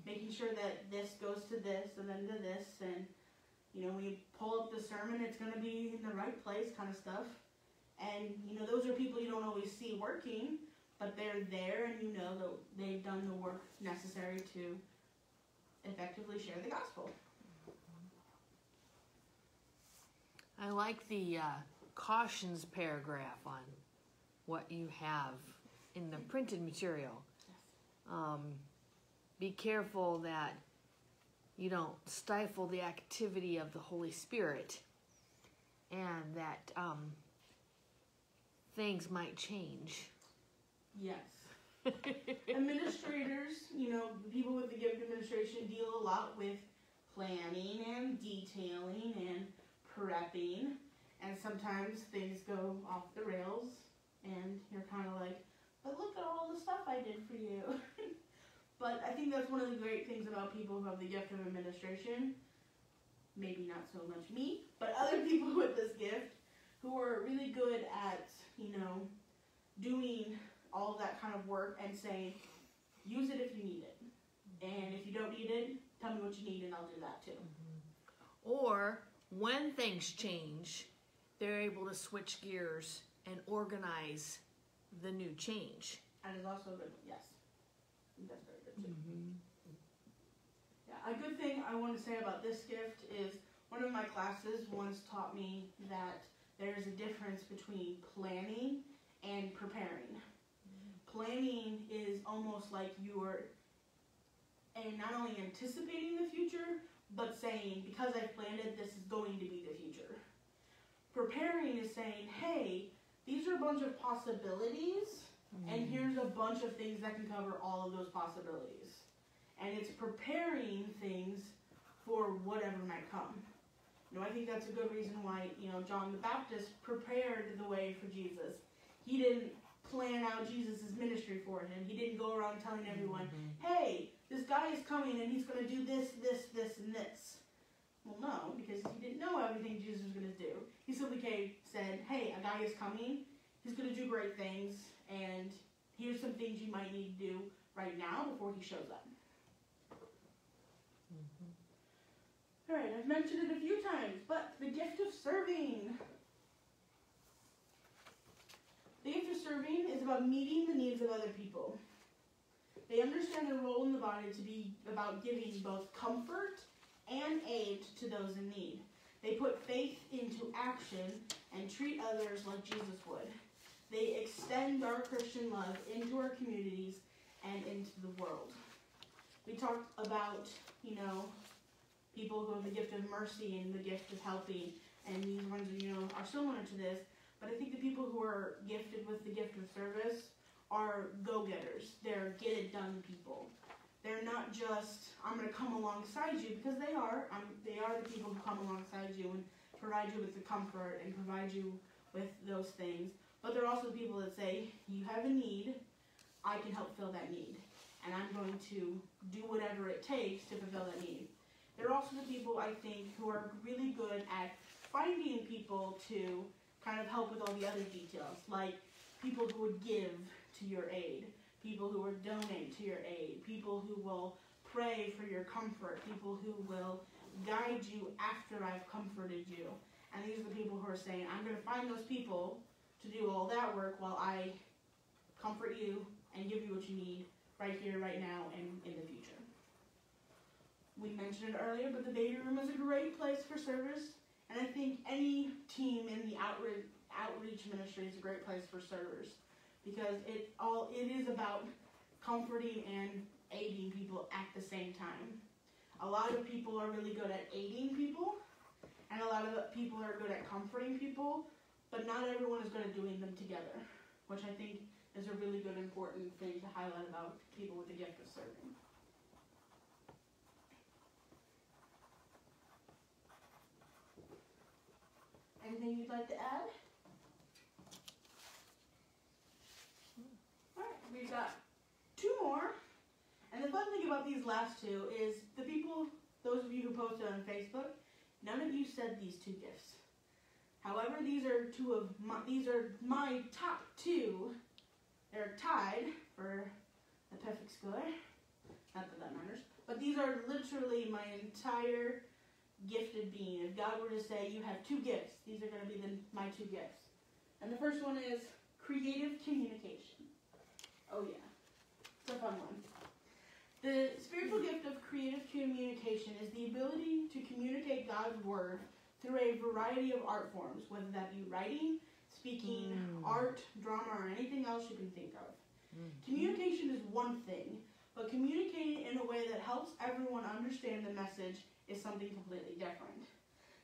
making sure that this goes to this and then to this. And, when you pull up the sermon, it's going to be in the right place kind of stuff. And, those are people you don't always see working, but they're there and that they've done the work necessary to effectively share the gospel.
I like the cautions paragraph on what you have in the printed material. Be careful that you don't stifle the activity of the Holy Spirit and that things might change.
Yes. Administrators, people with the gift of administration deal a lot with planning and detailing and prepping, and sometimes things go off the rails and you're kind of like, but look at all the stuff I did for you. But I think that's one of the great things about people who have the gift of administration. Maybe not so much me, but other people with this gift who are really good at, doing all of that kind of work and saying, use it if you need it. And if you don't need it, tell me what you need and I'll do that too.
Or when things change, they're able to switch gears and organize the new change.
And is also good, yes. That's very good too. Yeah, a good thing I want to say about this gift is one of my classes once taught me that there is a difference between planning and preparing. Planning is almost like you're not only anticipating the future, but saying, because I've planned it, this is going to be the future. Preparing is saying, hey, these are a bunch of possibilities, and here's a bunch of things that can cover all of those possibilities. And it's preparing things for whatever might come. I think that's a good reason why, John the Baptist prepared the way for Jesus. He didn't plan out Jesus' ministry for him. He didn't go around telling everyone, hey, this guy is coming and he's going to do this, this, this, and this. Well, no, because he didn't know everything Jesus was going to do. He simply said, hey, a guy is coming. He's going to do great things, and here's some things you might need to do right now before he shows up. All right, I've mentioned it a few times, but the gift of serving. The gift of serving is about meeting the needs of other people. They understand their role in the body to be about giving both comfort and aid to those in need. They put faith into action and treat others like Jesus would. They extend our Christian love into our communities and into the world. We talked about, people who have the gift of mercy and the gift of helping, and these ones, are similar to this. But I think the people who are gifted with the gift of service are go-getters. They're get-it-done people. They're not just, I'm going to come alongside you, because they are. They are the people who come alongside you and provide you with the comfort and provide you with those things. But they're also the people that say, you have a need, I can help fill that need. And I'm going to do whatever it takes to fulfill that need. They're also the people, I think, who are really good at finding people to kind of help with all the other details, like people who would give to your aid, people who would donate to your aid, people who will pray for your comfort, people who will guide you after I've comforted you. And these are the people who are saying, I'm going to find those people to do all that work while I comfort you and give you what you need right here, right now, and in the future. We mentioned it earlier, but the baby room is a great place for service. And I think any team in the outreach ministry is a great place for servers, because it is about comforting and aiding people at the same time. A lot of people are really good at aiding people, and a lot of people are good at comforting people, but not everyone is good at doing them together, which I think is a really good, important thing to highlight about people with the gift of serving. Anything you'd like to add? All right, we've got two more. And the fun thing about these last two is the people, those of you who posted on Facebook, none of you said these two gifts. However, these are my top two. They're tied for the perfect score. Not that that matters. But these are literally my entire gifted being. If God were to say, you have two gifts, these are going to be my two gifts. And the first one is creative communication. Oh yeah, it's a fun one. The spiritual gift of creative communication is the ability to communicate God's word through a variety of art forms, whether that be writing, speaking, art, drama, or anything else you can think of. Communication is one thing, but communicating in a way that helps everyone understand the message is something completely different.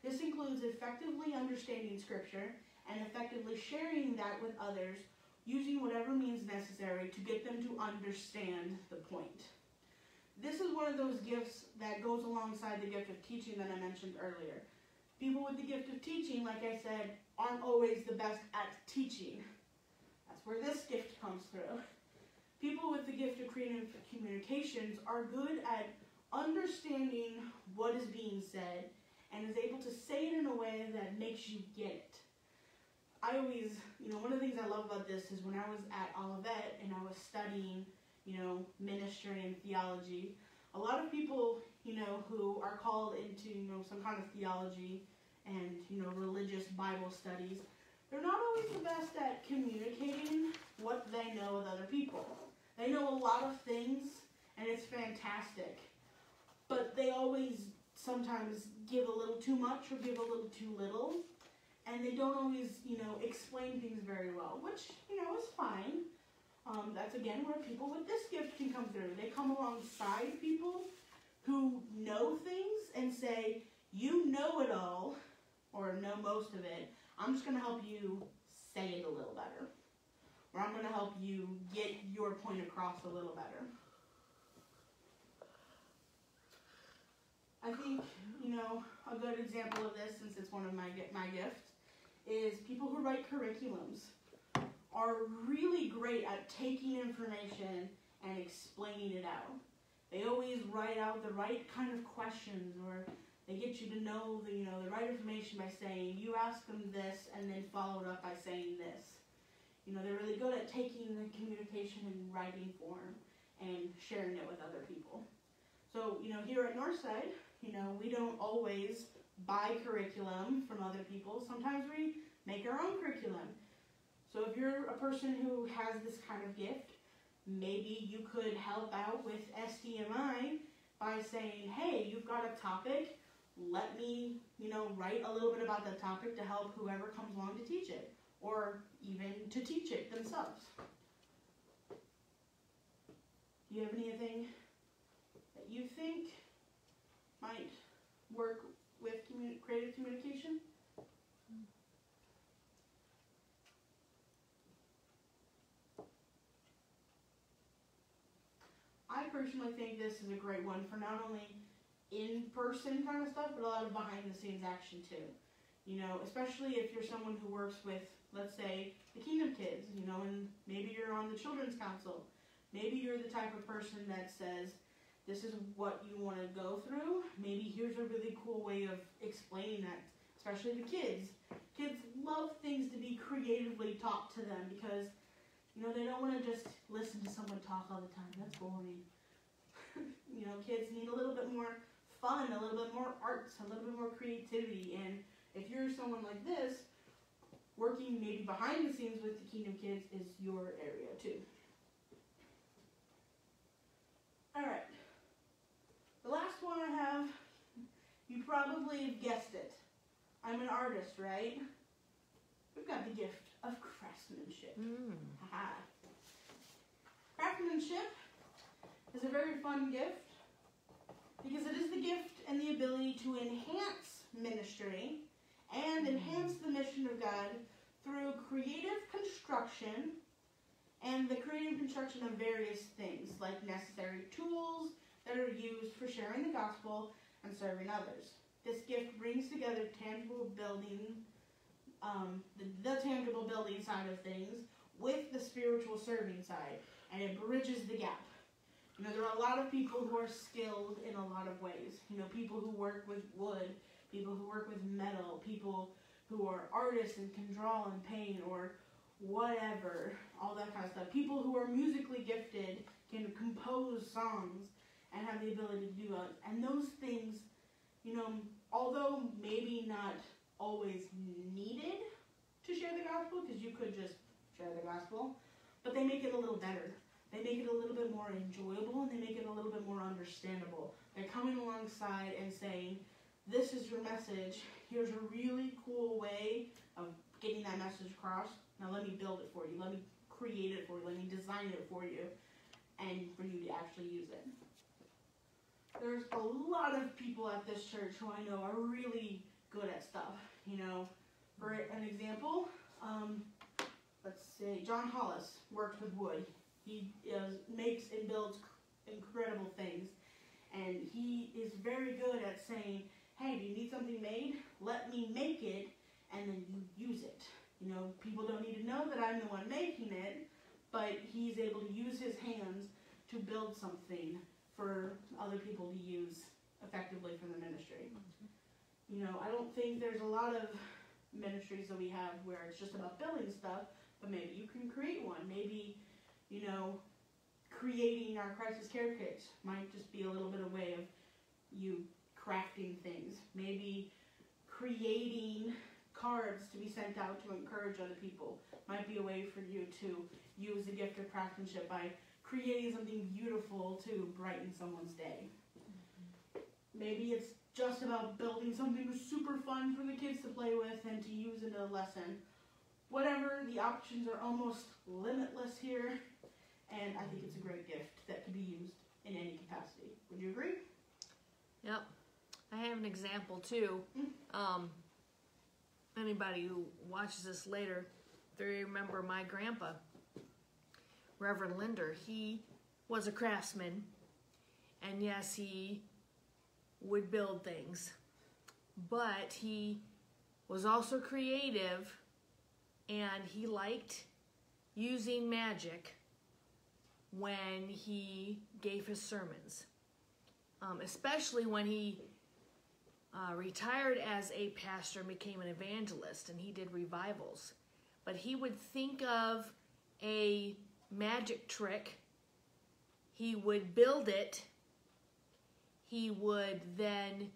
This includes effectively understanding Scripture and effectively sharing that with others, using whatever means necessary to get them to understand the point. This is one of those gifts that goes alongside the gift of teaching that I mentioned earlier. People with the gift of teaching, like I said, aren't always the best at teaching. That's where this gift comes through. People with the gift of creative communications are good at understanding what is being said and is able to say it in a way that makes you get it. I always, one of the things I love about this is when I was at Olivet and I was studying, ministry and theology, a lot of people, who are called into, some kind of theology and, religious Bible studies, they're not always the best at communicating what they know with other people. They know a lot of things, and it's fantastic, but they always sometimes give a little too much or give a little too little, and they don't always, explain things very well, which, is fine. That's, again, where people with this gift can come through. They come alongside people who know things and say, you know it all, or know most of it. I'm just going to help you say it a little better. Or I'm going to help you get your point across a little better. I think, a good example of this, since it's one of my gifts, is people who write curriculums are really great at taking information and explaining it out. They always write out the right kind of questions, or they get you to know the right information by saying, you ask them this, and then follow it up by saying this. They're really good at taking the communication in writing form and sharing it with other people. So, here at Northside, we don't always buy curriculum from other people. Sometimes we make our own curriculum. So if you're a person who has this kind of gift, maybe you could help out with SDMI by saying, hey, you've got a topic, let me, write a little bit about that topic to help whoever comes along to teach it, or even to teach it themselves. Do you have anything that you think might work with creative communication? I personally think this is a great one for not only in-person kind of stuff, but a lot of behind-the-scenes action too. Especially if you're someone who works with, let's say, the Kingdom Kids, and maybe you're on the Children's Council. Maybe you're the type of person that says, this is what you want to go through. Maybe here's a really cool way of explaining that, especially to kids. Kids love things to be creatively taught to them because, they don't want to just listen to someone talk all the time. That's boring. Kids need a little bit more fun, a little bit more arts, a little bit more creativity. And if you're someone like this, working maybe behind the scenes with the Kingdom Kids is your area too. All right. The last one I have, you probably have guessed it. I'm an artist, right? We've got the gift of craftsmanship. Haha. Craftsmanship is a very fun gift because it is the gift and the ability to enhance ministry and enhance the mission of God through creative construction and the creative construction of various things like necessary tools that are used for sharing the gospel and serving others. This gift brings together tangible building, the tangible building side of things with the spiritual serving side, and it bridges the gap. You know, there are a lot of people who are skilled in a lot of ways. You know, people who work with wood, people who work with metal, people who are artists and can draw and paint or whatever, all that kind of stuff. People who are musically gifted can compose songs and have the ability to do it. And those things, you know, although maybe not always needed to share the gospel, because you could just share the gospel, but they make it a little better. They make it a little bit more enjoyable, and they make it a little bit more understandable. They're coming alongside and saying, this is your message. Here's a really cool way of getting that message across. Now let me build it for you. Let me create it for you. Let me design it for you, and for you to actually use it. There's a lot of people at this church who I know are really good at stuff. You know, for an example, let's say John Hollis works with wood. He makes and builds incredible things, and he is very good at saying, hey, do you need something made? Let me make it, and then you use it. You know, people don't need to know that I'm the one making it, but he's able to use his hands to build something for other people to use effectively for the ministry. You know, I don't think there's a lot of ministries that we have where it's just about building stuff, but maybe you can create one. Maybe, you know, creating our crisis care kits might just be a little bit of way of you crafting things. Maybe creating cards to be sent out to encourage other people might be a way for you to use the gift of craftsmanship by creating something beautiful to brighten someone's day. Maybe it's just about building something super fun for the kids to play with and to use in a lesson. Whatever, the options are almost limitless here, and I think it's a great gift that can be used in any capacity. Would you agree?
Yep. I have an example too. Anybody who watches this later, if they remember my grandpa, Reverend Linder, he was a craftsman, and yes, he would build things, but he was also creative, and he liked using magic when he gave his sermons, especially when he retired as a pastor and became an evangelist, and he did revivals. But he would think of a magic trick, he would build it, he would then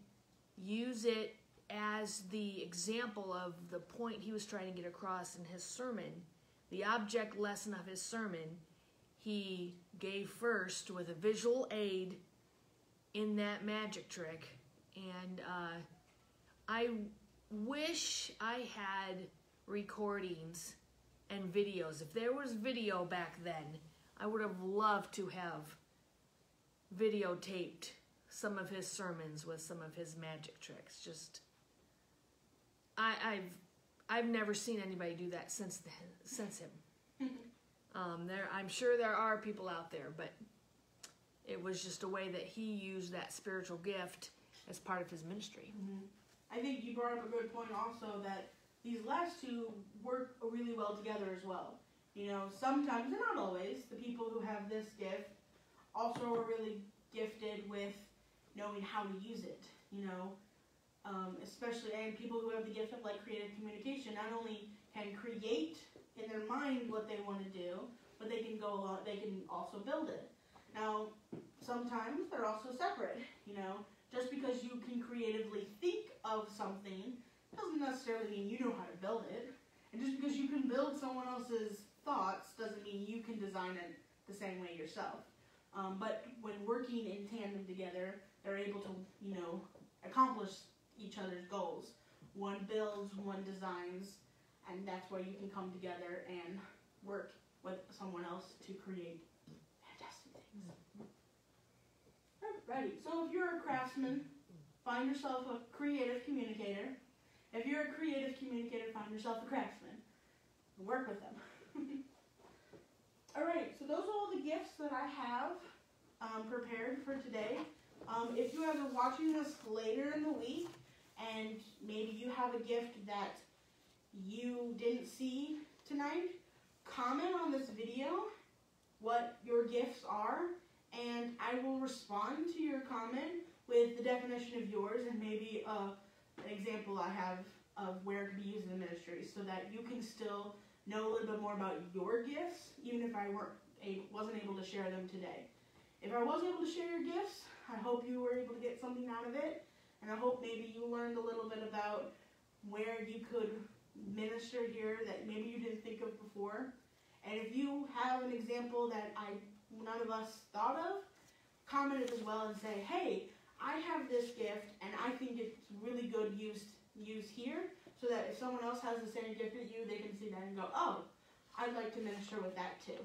use it as the example of the point he was trying to get across in his sermon. The object lesson of his sermon he gave first with a visual aid in that magic trick. And I wish I had recordings and videos. If there was video back then, I would have loved to have videotaped some of his sermons with some of his magic tricks. Just, I've never seen anybody do that since him. I'm sure there are people out there, but it was just a way that he used that spiritual gift as part of his ministry.
Mm-hmm. I think you brought up a good point also that these last two work really well together as well. You know, sometimes, and not always, the people who have this gift also are really gifted with knowing how to use it, you know, especially, and people who have the gift of like creative communication not only can create in their mind what they want to do, but they can go along, they can also build it. Now, sometimes they're also separate, you know, just because you can creatively think of something doesn't necessarily mean you know how to build it. And just because you can build someone else's thoughts doesn't mean you can design it the same way yourself. But when working in tandem together, they're able to, you know, accomplish each other's goals. one builds, one designs, and that's where you can come together and work with someone else to create fantastic things. Alrighty, so if you're a craftsman, find yourself a creative communicator. If you're a creative communicator, find yourself a craftsman. Work with them. Alright, so those are all the gifts that I have prepared for today. If you guys are watching this later in the week, and maybe you have a gift that you didn't see tonight, comment on this video what your gifts are, and I will respond to your comment with the definition of yours and maybe an example I have of where it could be used in the ministry, so that you can still know a little bit more about your gifts, even if I wasn't able to share them today. If I was able to share your gifts, I hope you were able to get something out of it, and I hope maybe you learned a little bit about where you could minister here that maybe you didn't think of before. And if you have an example that none of us thought of, comment it as well and say, hey, I have this gift and I think it's really good used here, so that if someone else has the same gift as you, they can see that and go, oh, I'd like to minister with that too.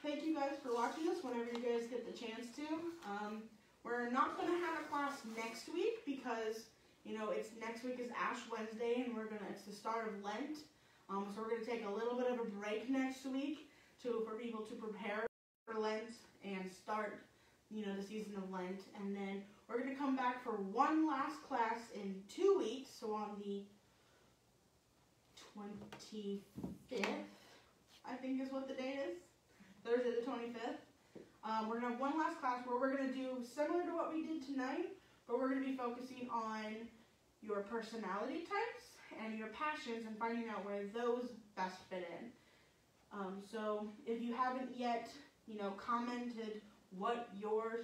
Thank you guys for watching this whenever you guys get the chance to. We're not going to have a class next week because, next week is Ash Wednesday and it's the start of Lent. So we're going to take a little bit of a break next week for people to prepare for Lent and start, the season of Lent. And then we're going to come back for one last class in 2 weeks, so on the 25th, I think is what the date is. Thursday the 25th. We're going to have one last class where we're going to do similar to what we did tonight, but we're going to be focusing on your personality types and your passions and finding out where those best fit in. So if you haven't yet, commented what your,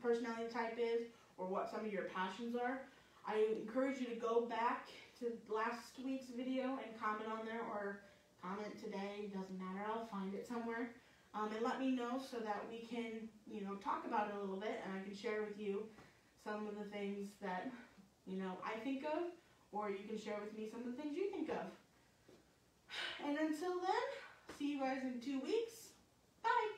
personality type is or what some of your passions are, I encourage you to go back to last week's video and comment on there, or comment today, doesn't matter, I'll find it somewhere. And let me know so that we can, talk about it a little bit, and I can share with you some of the things that, I think of, or you can share with me some of the things you think of. And until then, see you guys in 2 weeks. Bye!